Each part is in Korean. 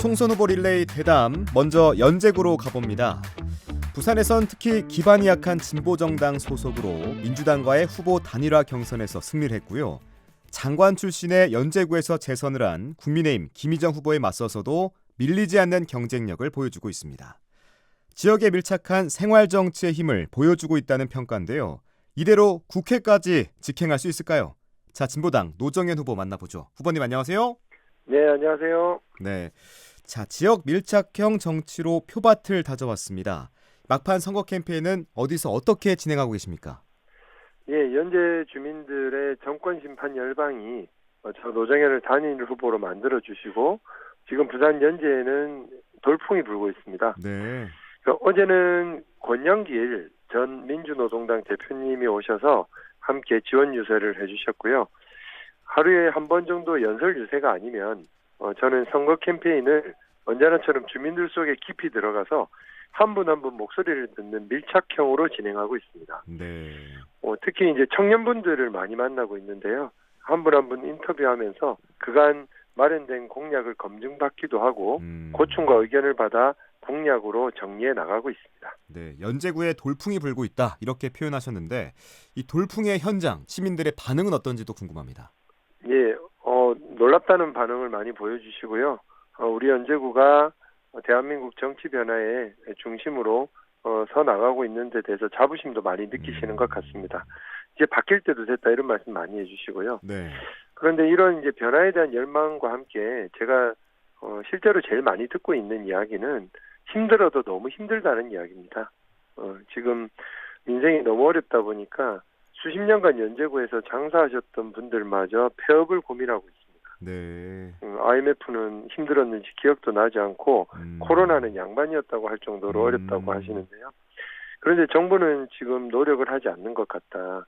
총선 후보 릴레이 대담, 먼저 연제구로 가봅니다. 부산에선 특히 기반이 약한 진보정당 소속으로 민주당과의 후보 단일화 경선에서 승리를 했고요. 장관 출신의 연제구에서 재선을 한 국민의힘 김희정 후보에 맞서서도 밀리지 않는 경쟁력을 보여주고 있습니다. 지역에 밀착한 생활정치의 힘을 보여주고 있다는 평가인데요. 이대로 국회까지 직행할 수 있을까요? 자, 진보당 노정현 후보 만나보죠. 후보님 안녕하세요. 네, 안녕하세요. 네, 자, 지역 밀착형 정치로 표밭을 다져왔습니다. 막판 선거 캠페인은 어디서 어떻게 진행하고 계십니까? 예, 연재 주민들의 정권 심판 열방이 저 노정현을 단일 후보로 만들어 주시고 지금 부산 연제에는 돌풍이 불고 있습니다. 네. 어제는 권영길 전 민주노동당 대표님이 오셔서 함께 지원 유세를 해주셨고요. 하루에 한 번 정도 연설 유세가 아니면 저는 선거 캠페인을 언제나처럼 주민들 속에 깊이 들어가서 한 분 한 분 목소리를 듣는 밀착형으로 진행하고 있습니다. 네. 특히 이제 청년분들을 많이 만나고 있는데요. 한 분 한 분 인터뷰하면서 그간 마련된 공약을 검증받기도 하고 고충과 의견을 받아 공약으로 정리해 나가고 있습니다. 네, 연제구에 돌풍이 불고 있다 이렇게 표현하셨는데 이 돌풍의 현장 시민들의 반응은 어떤지도 궁금합니다. 예, 놀랍다는 반응을 많이 보여주시고요. 우리 연제구가 대한민국 정치 변화의 중심으로 서 나가고 있는 데 대해서 자부심도 많이 느끼시는 것 같습니다. 이제 바뀔 때도 됐다 이런 말씀 많이 해주시고요. 네. 그런데 이런 이제 변화에 대한 열망과 함께 제가 실제로 제일 많이 듣고 있는 이야기는 힘들어도 너무 힘들다는 이야기입니다. 지금 민생이 너무 어렵다 보니까 수십 년간 연제구에서 장사하셨던 분들마저 폐업을 고민하고 있습니다. 네. IMF는 힘들었는지 기억도 나지 않고 코로나는 양반이었다고 할 정도로 어렵다고 하시는데요. 그런데 정부는 지금 노력을 하지 않는 것 같다.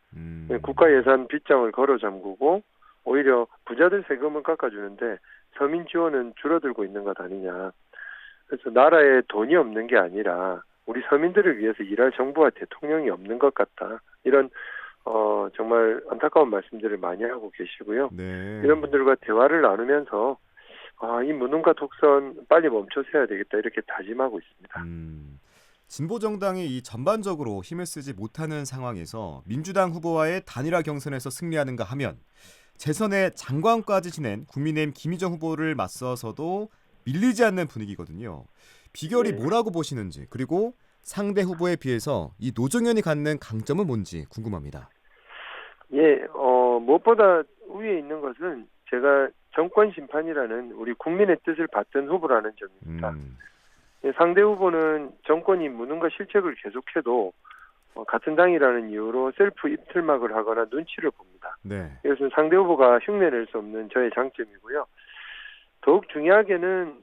국가 예산 빗장을 걸어 잠그고 오히려 부자들 세금은 깎아주는데 서민 지원은 줄어들고 있는 것 아니냐. 그래서 나라에 돈이 없는 게 아니라 우리 서민들을 위해서 일할 정부와 대통령이 없는 것 같다. 이런 정말 안타까운 말씀들을 많이 하고 계시고요. 네. 이런 분들과 대화를 나누면서 이 무능과 독선 빨리 멈춰서야 되겠다 이렇게 다짐하고 있습니다. 진보정당이 이 전반적으로 힘을 쓰지 못하는 상황에서 민주당 후보와의 단일화 경선에서 승리하는가 하면 재선에 장관까지 지낸 국민의힘 김희정 후보를 맞서서도 밀리지 않는 분위기거든요. 비결이 뭐라고 보시는지 그리고 상대 후보에 비해서 이 노정현이 갖는 강점은 뭔지 궁금합니다. 예, 무엇보다 위에 있는 것은 제가 정권 심판이라는 우리 국민의 뜻을 받던 후보라는 점입니다. 상대 후보는 정권이 무능과 실책을 계속해도 같은 당이라는 이유로 셀프 입틀막을 하거나 눈치를 봅니다. 네. 이것은 상대 후보가 흉내낼 수 없는 저의 장점이고요. 더욱 중요하게는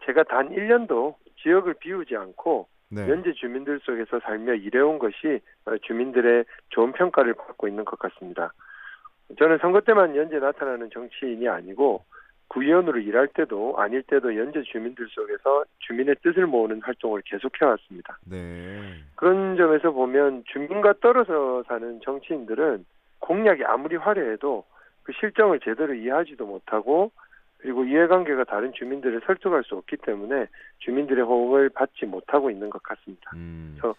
제가 단 1년도 지역을 비우지 않고 네. 연제 주민들 속에서 살며 일해온 것이 주민들의 좋은 평가를 받고 있는 것 같습니다. 저는 선거 때만 연제 나타나는 정치인이 아니고 구의원으로 일할 때도 아닐 때도 연제 주민들 속에서 주민의 뜻을 모으는 활동을 계속해왔습니다. 네. 그런 점에서 보면 주민과 떨어져 사는 정치인들은 공약이 아무리 화려해도 그 실정을 제대로 이해하지도 못하고 그리고 이해관계가 다른 주민들을 설득할 수 없기 때문에 주민들의 호응을 받지 못하고 있는 것 같습니다. 그래서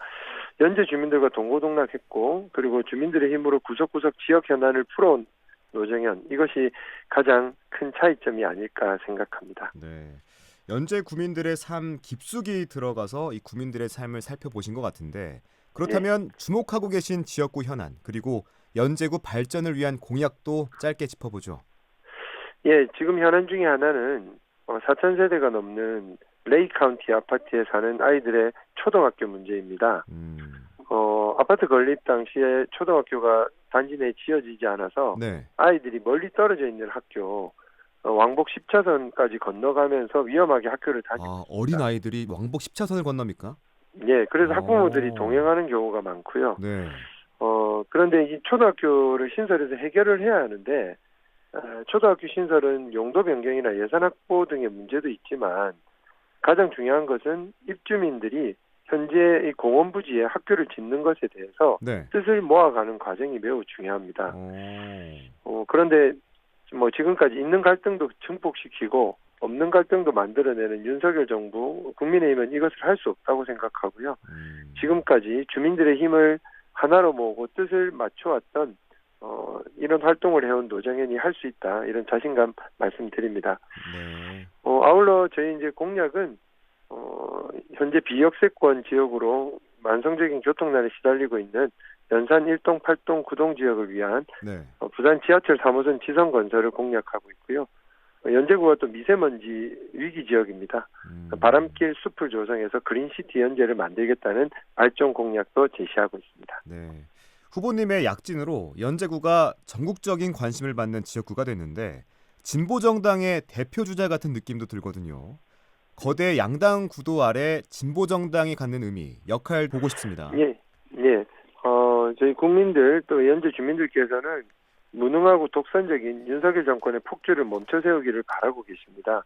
연제 주민들과 동고동락했고 그리고 주민들의 힘으로 구석구석 지역 현안을 풀어온 노정현, 이것이 가장 큰 차이점이 아닐까 생각합니다. 네. 연제 구민들의 삶 깊숙이 들어가서 이 구민들의 삶을 살펴보신 것 같은데 그렇다면 주목하고 계신 지역구 현안 그리고 연제구 발전을 위한 공약도 짧게 짚어보죠. 예, 지금 현안 중에 하나는 4,000세대가 넘는 레이 카운티 아파트에 사는 아이들의 초등학교 문제입니다. 아파트 건립 당시에 초등학교가 단지 내에 지어지지 않아서 네. 아이들이 멀리 떨어져 있는 학교 왕복 10차선까지 건너가면서 위험하게 학교를 다니고 있습니다. 어린 아이들이 왕복 10차선을 건넙니까? 예, 그래서 학부모들이 동행하는 경우가 많고요. 네. 그런데 이 초등학교를 신설해서 해결을 해야 하는데 초등학교 신설은 용도 변경이나 예산 확보 등의 문제도 있지만 가장 중요한 것은 입주민들이 현재 이 공원 부지에 학교를 짓는 것에 대해서 네. 뜻을 모아가는 과정이 매우 중요합니다. 그런데 뭐 지금까지 있는 갈등도 증폭시키고 없는 갈등도 만들어내는 윤석열 정부, 국민의힘은 이것을 할 수 없다고 생각하고요. 지금까지 주민들의 힘을 하나로 모으고 뜻을 맞춰왔던 이런 활동을 해온 노정현이 할 수 있다, 이런 자신감 말씀드립니다. 네. 아울러 저희 이제 공약은 현재 비역세권 지역으로 만성적인 교통난에 시달리고 있는 연산 1동, 8동, 9동 지역을 위한 네. 부산 지하철 3호선 지선 건설을 공약하고 있고요. 연제구가 또 미세먼지 위기 지역입니다. 바람길 숲을 조성해서 그린시티 연제를 만들겠다는 발전 공약도 제시하고 있습니다. 네. 후보님의 약진으로 연제구가 전국적인 관심을 받는 지역구가 됐는데 진보 정당의 대표 주자 같은 느낌도 들거든요. 거대 양당 구도 아래 진보 정당이 갖는 의미, 역할 보고 싶습니다. 예, 예. 저희 국민들 또 연제 주민들께서는 무능하고 독선적인 윤석열 정권의 폭주를 멈춰 세우기를 바라고 계십니다.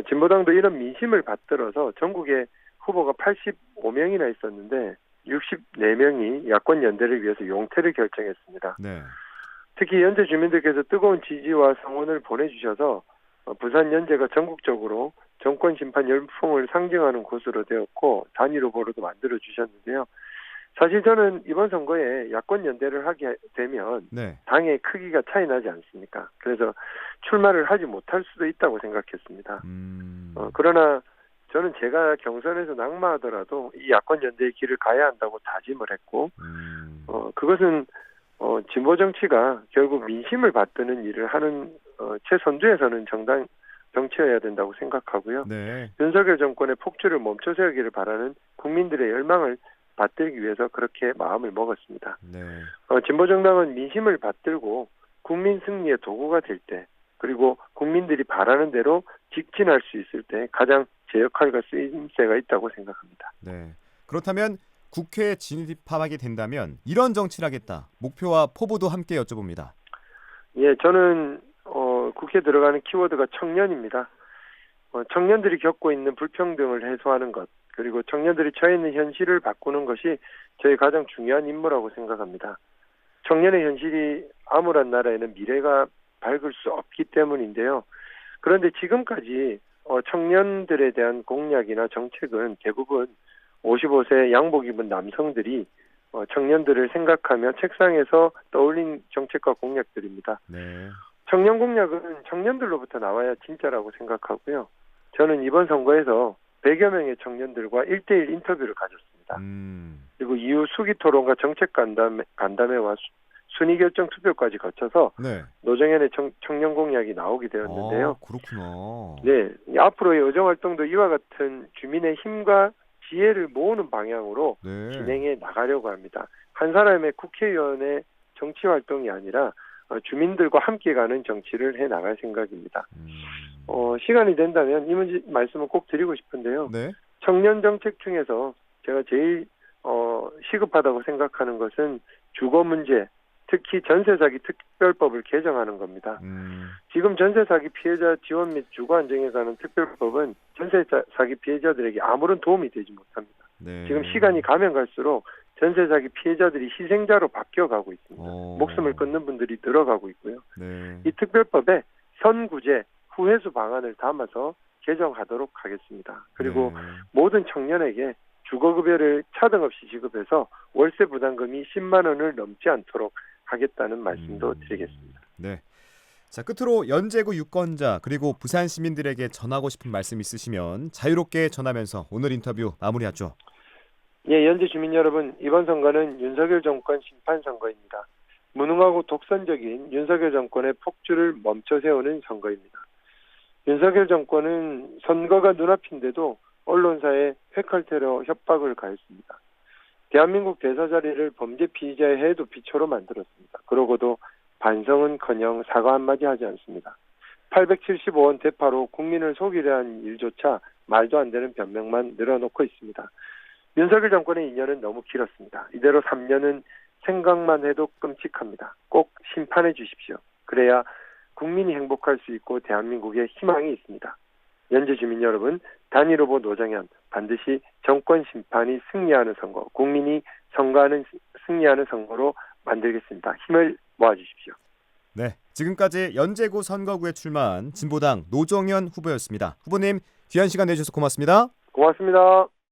진보당도 이런 민심을 받들어서 전국에 후보가 85명이나 있었는데 64명이 야권 연대를 위해서 용퇴를 결정했습니다. 네. 특히 연제 주민들께서 뜨거운 지지와 성원을 보내주셔서 부산 연제가 전국적으로 정권 심판 열풍을 상징하는 곳으로 되었고 단일 후보로도 만들어 주셨는데요. 사실 저는 이번 선거에 야권 연대를 하게 되면 네. 당의 크기가 차이 나지 않습니까? 그래서 출마를 하지 못할 수도 있다고 생각했습니다. 그러나 저는 제가 경선에서 낙마하더라도 이 야권 연대의 길을 가야 한다고 다짐을 했고, 그것은 진보 정치가 결국 민심을 받드는 일을 하는 최선두에서는 정당 정치여야 된다고 생각하고요. 네. 윤석열 정권의 폭주를 멈춰 세우기를 바라는 국민들의 열망을 받들기 위해서 그렇게 마음을 먹었습니다. 네. 진보 정당은 민심을 받들고 국민 승리의 도구가 될 때, 그리고 국민들이 바라는 대로 직진할 수 있을 때 가장 제 역할과 쓰임새가 있다고 생각합니다. 네. 그렇다면 국회에 진입하게 된다면 이런 정치를 하겠다. 목표와 포부도 함께 여쭤봅니다. 예, 저는 국회에 들어가는 키워드가 청년입니다. 청년들이 겪고 있는 불평등을 해소하는 것, 그리고 청년들이 처해 있는 현실을 바꾸는 것이 저희 가장 중요한 임무라고 생각합니다. 청년의 현실이 암울한 나라에는 미래가 밝을 수 없기 때문인데요. 그런데 지금까지 청년들에 대한 공약이나 정책은 대부분 55세 양복 입은 남성들이 청년들을 생각하며 책상에서 떠올린 정책과 공약들입니다. 네. 청년 공약은 청년들로부터 나와야 진짜라고 생각하고요. 저는 이번 선거에서 100여 명의 청년들과 1대1 인터뷰를 가졌습니다. 그리고 이후 수기 토론과 정책 간담회와 순위 결정 투표까지 거쳐서 네. 노정현의 청년 공약이 나오게 되었는데요. 그렇구나. 네, 앞으로의 의정 활동도 이와 같은 주민의 힘과 지혜를 모으는 방향으로 네. 진행해 나가려고 합니다. 한 사람의 국회의원의 정치 활동이 아니라 주민들과 함께 가는 정치를 해 나갈 생각입니다. 시간이 된다면 이 말씀을 꼭 드리고 싶은데요. 네. 청년 정책 중에서 제가 제일 시급하다고 생각하는 것은 주거 문제, 특히 전세 사기 특별법을 개정하는 겁니다. 지금 전세 사기 피해자 지원 및 주거 안정에 관한 특별법은 전세 사기 피해자들에게 아무런 도움이 되지 못합니다. 네. 지금 시간이 가면 갈수록 전세 사기 피해자들이 희생자로 바뀌어가고 있습니다. 목숨을 끊는 분들이 늘어가고 있고요. 네. 이 특별법에 선구제, 후회수 방안을 담아서 개정하도록 하겠습니다. 그리고 모든 청년에게 주거급여를 차등 없이 지급해서 월세 부담금이 10만 원을 넘지 않도록 하겠다는 말씀도 드리겠습니다. 네. 자, 끝으로 연제구 유권자 그리고 부산 시민들에게 전하고 싶은 말씀 있으시면 자유롭게 전하면서 오늘 인터뷰 마무리하죠. 예, 연제 주민 여러분, 이번 선거는 윤석열 정권 심판 선거입니다. 무능하고 독선적인 윤석열 정권의 폭주를 멈춰 세우는 선거입니다. 윤석열 정권은 선거가 눈앞인데도 언론사에 회컬테러 협박을 가했습니다. 대한민국 대사 자리를 범죄 피의자의 해도 비초로 만들었습니다. 그러고도 반성은커녕 사과 한마디 하지 않습니다. 875원 대파로 국민을 속이려 한 일조차 말도 안 되는 변명만 늘어놓고 있습니다. 윤석열 정권의 2년은 너무 길었습니다. 이대로 3년은 생각만 해도 끔찍합니다. 꼭 심판해 주십시오. 그래야 국민이 행복할 수 있고 대한민국에 희망이 있습니다. 연제 주민 여러분, 단일 후보 노정현, 반드시 정권 심판이 승리하는 선거, 국민이 승리하는 선거로 만들겠습니다. 힘을 모아주십시오. 네, 지금까지 연제구 선거구에 출마한 진보당 노정현 후보였습니다. 후보님 귀한 시간 내주셔서 고맙습니다. 고맙습니다.